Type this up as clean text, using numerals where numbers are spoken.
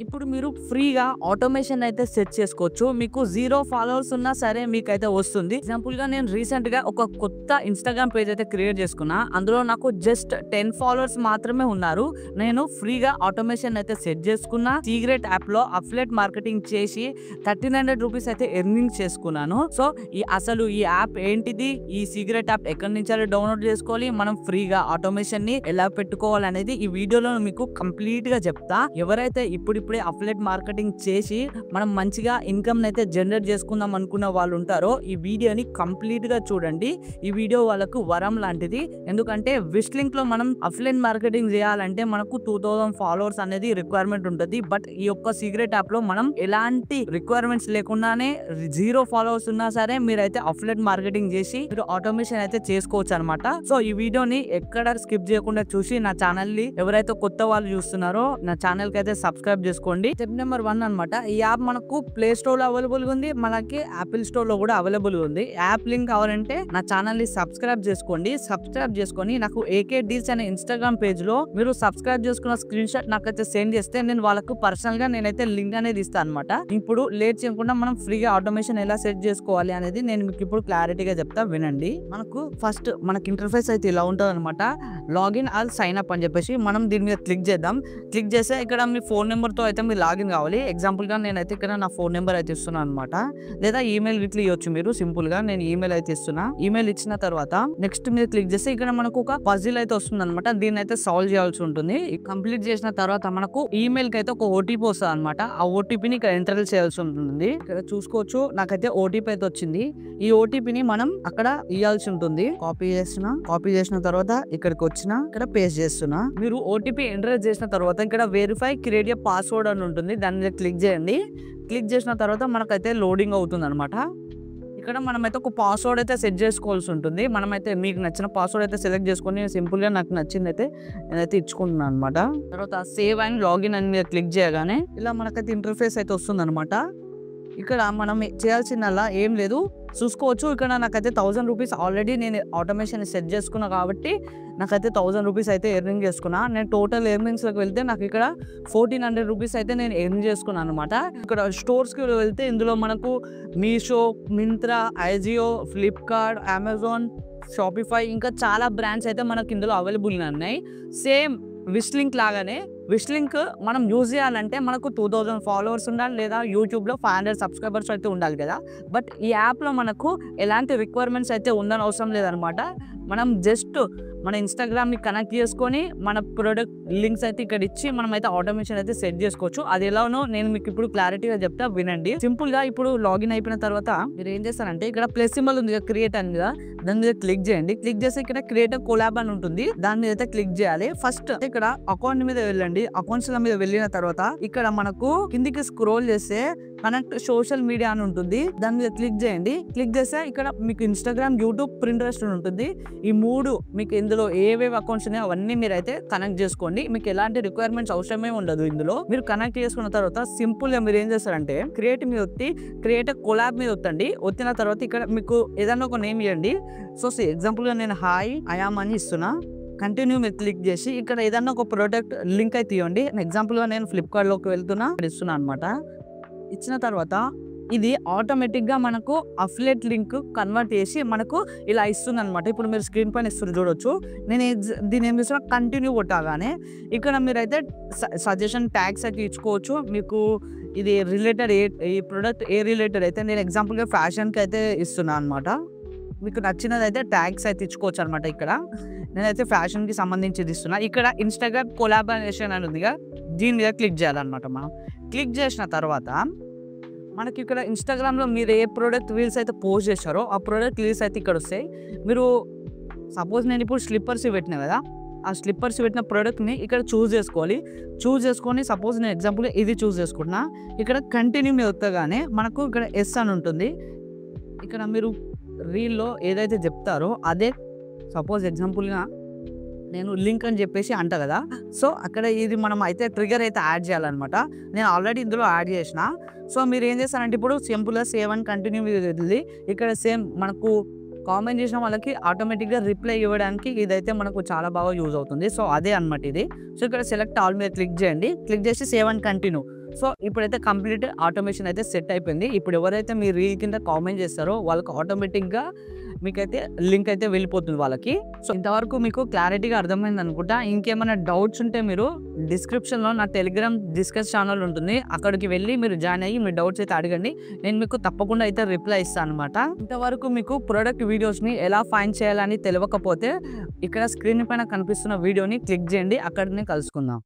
ఇప్పుడు మీరు ఫ్రీగా ఆటోమేషన్ అయితే సెట్ చేసుకోవచ్చు. మీకు 0 ఫాలోవర్స్ ఉన్నా సరే మీకైతే వస్తుంది. ఎగ్జాంపుల్‌గా నేను రీసెంట్‌గా ఒక కొత్త ఇన్‌స్టాగ్రామ్ పేజ్ అయితే క్రియేట్ చేసుకున్నా. అందులో నాకు జస్ట్ 10 ఫాలోవర్స్ మాత్రమే ఉన్నారు. నేను ఫ్రీగా ఆటోమేషన్ అయితే సెట్ చేసుకున్నా. సీక్రెట్ యాప్‌లో అఫిలియేట్ మార్కెటింగ్ చేసి ₹1300 అయితే ఎర్నింగ్ చేసుకున్నాను. సో, ఈ యాప్ ఏంటిది? ఈ సీక్రెట్ యాప్ ఎక్కడి నుంచి డౌన్‌లోడ్ చేసుకోవాలి? మనం ఫ్రీగా ఆటోమేషన్‌ని ఎలా పెట్టుకోవాలనేది ఈ వీడియోలో మీకు కంప్లీట్‌గా చెప్తా. ఎవరైతే ఇప్పుడిప్పుడే అఫిలియేట్ మార్కెటింగ్ చేసి మనం మంచిగా ఇన్కమ్ అయితే జనరేట్ చేసుకుందాం అనుకున్న వాళ్ళు ఉంటారో ఈ వీడియోని కంప్లీట్ గా చూడండి. ఈ వీడియో వాళ్ళకు వరం లాంటిది. ఎందుకంటే విష్ లింక్ లో మనం అఫిలియేట్ మార్కెటింగ్ చేయాలంటే మనకు 2000 ఫాలోవర్స్ అనేది రిక్వైర్మెంట్ ఉంటుంది. బట్ ఈ యొక్క సీక్రెట్ యాప్ లో మనం ఎలాంటి రిక్వైర్మెంట్స్ లేకుండానే 0 ఫాలోవర్స్ ఉన్నా సరే మీరైతే అఫిలియేట్ మార్కెటింగ్ చేసి మీరు ఆటోమేషన్ అయితే చేసుకోవచ్చు అనమాట. సో ఈ వీడియోని ఎక్కడ స్కిప్ చేయకుండా చూసి నా ఛానల్ ని ఎవరైతే కొత్త వాళ్ళు చూస్తున్నారో నా ఛానల్ కి అయితే సబ్స్క్రైబ్ చేసుకోండి. స్టెప్ నెంబర్ 1 అనమాట. ఈ యాప్ మనకు ప్లే స్టోర్ లో అవైలబుల్ ఉంది, మనకి యాపిల్ స్టోర్ లో కూడా అవైలబుల్ ఉంది. యాప్ లింక్ కావాలంటే నా ఛానల్ ని సబ్స్క్రైబ్ చేసుకోండి. సబ్స్క్రైబ్ చేసుకొని నాకు AK Deals అనే ఇన్స్టాగ్రామ్ పేజ్ లో మీరు సబ్స్క్రైబ్ చేసుకున్న స్క్రీన్ షాట్ నాకైతే సెండ్ చేస్తే నేను వాళ్ళకు పర్సనల్ గా నేనైతే లింక్ అనేది ఇస్తాను అనమాట. ఇప్పుడు లేట్ చేయకుండా మనం ఫ్రీగా ఆటోమేషన్ ఎలా సెట్ చేసుకోవాలి అనేది నేను మీకు ఇప్పుడు క్లారిటీగా చెప్తా, వినండి. మనకి ఇంటర్ఫేస్ అయితే ఇలా ఉంటుంది అనమాట. లాగిన్ ఆర్ సైన్ అప్ అని చెప్పేసి మనం దీని మీద క్లిక్ చేద్దాం. క్లిక్ చేస్తే ఇక్కడ మీ ఫోన్ నెంబర్ తో అయితే మీరు లాగిన్ కావాలి. ఎగ్జాంపుల్ గా నేనైతే ఇక్కడ నా ఫోన్ నెంబర్ అయితే ఇస్తున్నాను అనమాట. లేదా ఈమెయిల్ ఇట్లా ఇవ్వచ్చు మీరు. సింపుల్ గా నేను ఈమెయిల్ అయితే ఇస్తున్నా. ఈమెయిల్ ఇచ్చిన తర్వాత నెక్స్ట్ మీద క్లిక్ చేస్తే ఇక్కడ మనకు ఒక పజిల్ అయితే వస్తుంది అనమాట. దీన్ని అయితే సాల్వ్ చేయాల్సి ఉంటుంది. కంప్లీట్ చేసిన తర్వాత మనకు ఈమెయిల్ కి అయితే ఒక ఓటీపీ వస్తుంది అనమాట. ఆ ఓటీపీని ఇక్కడ ఎంటర్ చేయాల్సి ఉంటుంది. ఇక్కడ చూసుకోవచ్చు నాకైతే ఓటీపీ అయితే వచ్చింది. ఈ ఓటీపీని మనం అక్కడ ఇవ్వాల్సి ఉంటుంది. కాపీ చేసిన తర్వాత ఇక్కడికి వచ్చిన ఇక్కడ పేస్ట్ చేస్తున్నా. మీరు ఓటీపీ ఎంటర్ చేసిన తర్వాత ఇక్కడ వెరిఫై క్రియేట్ ఏ పాస్వర్డ్ అని ఉంటుంది. దాని మీద క్లిక్ చేయండి. క్లిక్ చేసిన తర్వాత మనకైతే లోడింగ్ అవుతుంది అనమాట. ఇక్కడ మనమైతే ఒక పాస్వర్డ్ అయితే సెట్ చేసుకోవాల్సి ఉంటుంది. మనమైతే మీకు నచ్చిన పాస్వర్డ్ అయితే సెలెక్ట్ చేసుకొని సింపుల్ గా నాకు నచ్చింది అయితే నేనైతే ఇచ్చుకుంటున్నాను అనమాట. తర్వాత సేవ్ అండ్ లాగిన్ అని మీద క్లిక్ చేయగానే ఇలా మనకైతే ఇంటర్ఫేస్ అయితే వస్తుంది అనమాట. ఇక్కడ మనం చేయాల్సిందల్లా ఏం లేదు, చూసుకోవచ్చు. ఇక్కడ నాకైతే ₹1000 ఆల్రెడీ నేను ఆటోమేషన్ సెట్ చేసుకున్నా కాబట్టి నాకైతే ₹1000 అయితే ఎర్నింగ్ చేసుకున్నా. నేను టోటల్ ఎర్నింగ్స్ లోకి వెళ్తే నాకు ఇక్కడ ₹1400 అయితే నేను ఎర్న్ చేసుకున్నాను అనమాట. ఇక్కడ స్టోర్స్ కి వెళ్తే ఇందులో మనకు మీషో, మింత్రా, ఐజియో, ఫ్లిప్కార్ట్, అమెజాన్, షాపిఫై ఇంకా చాలా బ్రాండ్స్ అయితే మనకి ఇందులో అవైలబుల్ ఉన్నాయి. సేమ్ విష్ లింక్ లాగానే విష్ లింక్ మనం యూజ్ చేయాలంటే మనకు 2000 ఫాలోవర్స్ ఉండాలి, లేదా యూట్యూబ్లో 500 సబ్స్క్రైబర్స్ అయితే ఉండాలి కదా. బట్ ఈ యాప్లో మనకు ఎలాంటి రిక్వైర్మెంట్స్ అయితే ఉందని అవసరం లేదనమాట. మనం జస్ట్ మన ఇన్స్టాగ్రామ్ని కనెక్ట్ చేసుకొని మన ప్రొడక్ట్ లింక్స్ అయితే ఇక్కడ ఇచ్చి మనం అయితే ఆటోమేషన్ అయితే సెట్ చేసుకోవచ్చు. అది ఎలానో నేను మీకు ఇప్పుడు క్లారిటీగా చెప్తా, వినండి. సింపుల్ గా ఇప్పుడు లాగిన్ అయిపోయిన తర్వాత మీరు ఏం చేస్తారంటే ఇక్కడ ప్లస్ సింబల్ ఉంది కదా, క్రియేట్ అని కదా, దాని మీద క్లిక్ చేయండి. క్లిక్ చేసి ఇక్కడ క్రియేట్ కొలాబ్ అని ఉంటుంది, దాని మీద అయితే క్లిక్ చేయాలి. ఫస్ట్ ఇక్కడ అకౌంట్ మీద వెళ్ళండి. అకౌంట్స్ మీద వెళ్ళిన తర్వాత ఇక్కడ మనకు కిందికి స్క్రోల్ చేస్తే కనెక్ట్ సోషల్ మీడియా అని ఉంటుంది, దాని మీద క్లిక్ చేయండి. క్లిక్ చేస్తే ఇక్కడ మీకు ఇన్స్టాగ్రామ్, యూట్యూబ్, పింట్రెస్ట్ ఉంటుంది. ఈ 3 మీకు ఇందులో ఏవేవి అకౌంట్స్ ఉన్నాయో అవన్నీ మీరు అయితే కనెక్ట్ చేసుకోండి. మీకు ఎలాంటి రిక్వైర్మెంట్స్ అవసరమే ఉండదు. ఇందులో మీరు కనెక్ట్ చేసుకున్న తర్వాత సింపుల్ గా మీరు ఏం చేస్తారంటే క్రియేట్ మీద ఒత్తి క్రియేట్ కొలాబ్ మీద ఒత్తండి. ఒత్తిన తర్వాత ఇక్కడ మీకు ఏదైనా ఒక నేమ్ ఇవ్వండి. సో ఎగ్జాంపుల్ గా నేను హాయ్ ఐయామ్ అని ఇస్తున్నా. కంటిన్యూ మీద క్లిక్ చేసి ఇక్కడ ఏదన్నా ఒక ప్రోడక్ట్ లింక్ అయితే ఇవ్వండి. ఎగ్జాంపుల్ గా నేను ఫ్లిప్కార్ట్ లోకి వెళ్తున్నా, ఇస్తున్నా అనమాట. ఇచ్చిన తర్వాత ఇది ఆటోమేటిక్ గా మనకు అఫిలియేట్ లింక్ కన్వర్ట్ చేసి మనకు ఇలా ఇస్తుంది అనమాట. ఇప్పుడు మీరు స్క్రీన్ పైన ఇస్తుంది చూడొచ్చు. నేను దీని ఏం చేస్తున్నా, కంటిన్యూ కొట్టగానే ఇక్కడ మీరైతే సజెషన్ ట్యాగ్స్ అయితే ఇచ్చుకోవచ్చు. మీకు ఇది రిలేటెడ్ ఈ ప్రోడక్ట్ ఏ రిలేటెడ్ అయితే నేను ఎగ్జాంపుల్ గా ఫ్యాషన్ కి అయితే ఇస్తున్నా అనమాట. మీకు నచ్చినది అయితే ట్యాగ్స్ అయితే ఇచ్చుకోవచ్చు అనమాట. ఇక్కడ నేనైతే ఫ్యాషన్ కి సంబంధించి ఇస్తున్నా. ఇక్కడ ఇన్స్టాగ్రామ్ కొలాబరేషన్ అని ఉందిగా, దీని మీద క్లిక్ చేయాలన్నమాట. మనం క్లిక్ చేసిన తర్వాత మనకి ఇక్కడ ఇన్స్టాగ్రామ్లో మీరు ఏ ప్రోడక్ట్ రీల్స్ అయితే పోస్ట్ చేశారో ఆ ప్రోడక్ట్ రీల్స్ అయితే ఇక్కడ వస్తాయి. మీరు సపోజ్ నేను ఇప్పుడు స్లిప్పర్స్ పెట్టినా కదా, ఆ స్లిప్పర్స్ పెట్టిన ప్రోడక్ట్ని ఇక్కడ చూస్ చేసుకోవాలి. చూస్ చేసుకొని సపోజ్ నేను ఎగ్జాంపుల్ ఇది చూస్ చేసుకుంటున్నా. ఇక్కడ కంటిన్యూ మీద వస్తగానే మనకు ఇక్కడ ఎస్ అని ఉంటుంది. ఇక్కడ మీరు రీల్లో ఏదైతే చెప్తారో అదే, సపోజ్ ఎగ్జాంపుల్గా నేను లింక్ అని చెప్పేసి అంట కదా. సో అక్కడ ఇది మనం అయితే ట్రిగర్ అయితే యాడ్ చేయాలన్నమాట. నేను ఆల్రెడీ ఇందులో యాడ్ చేసిన. సో మీరు ఏం చేస్తారంటే ఇప్పుడు సింపుల్గా సేవ్ అండ్ కంటిన్యూ వెళ్ళి ఇక్కడ సేమ్ మనకు కామెంట్ చేసిన వాళ్ళకి ఆటోమేటిక్గా రిప్లై ఇవ్వడానికి ఇదైతే మనకు చాలా బాగా యూజ్ అవుతుంది. సో అదే అనమాట ఇది. సో ఇక్కడ సెలెక్ట్ ఆల్ మీద క్లిక్ చేయండి. క్లిక్ చేసి సేవ్ అండ్ కంటిన్యూ. సో ఇప్పుడైతే కంప్లీట్ ఆటోమేషన్ అయితే సెట్ అయిపోయింది. ఇప్పుడు ఎవరైతే మీ రీల్ కింద కామెంట్ చేస్తారో వాళ్ళకి ఆటోమేటిక్గా మీకైతే లింక్ అయితే వెళ్ళిపోతుంది వాళ్ళకి. సో ఇంతవరకు మీకు క్లారిటీగా అర్థమైంది అనుకుంటా. ఇంకేమైనా డౌట్స్ ఉంటే మీరు డిస్క్రిప్షన్లో నా టెలిగ్రామ్ డిస్కస్ ఛానల్ ఉంటుంది, అక్కడికి వెళ్ళి మీరు జాయిన్ అయ్యి మీ డౌట్స్ అయితే అడగండి. నేను మీకు తప్పకుండా అయితే రిప్లై ఇస్తాను అనమాట. ఇంతవరకు మీకు ప్రొడక్ట్ వీడియోస్ని ఎలా ఫైండ్ చేయాలని తెలియకపోతే ఇక్కడ స్క్రీన్ పైన కనిపిస్తున్న వీడియోని క్లిక్ చేయండి, అక్కడనే కలుసుకుందాం.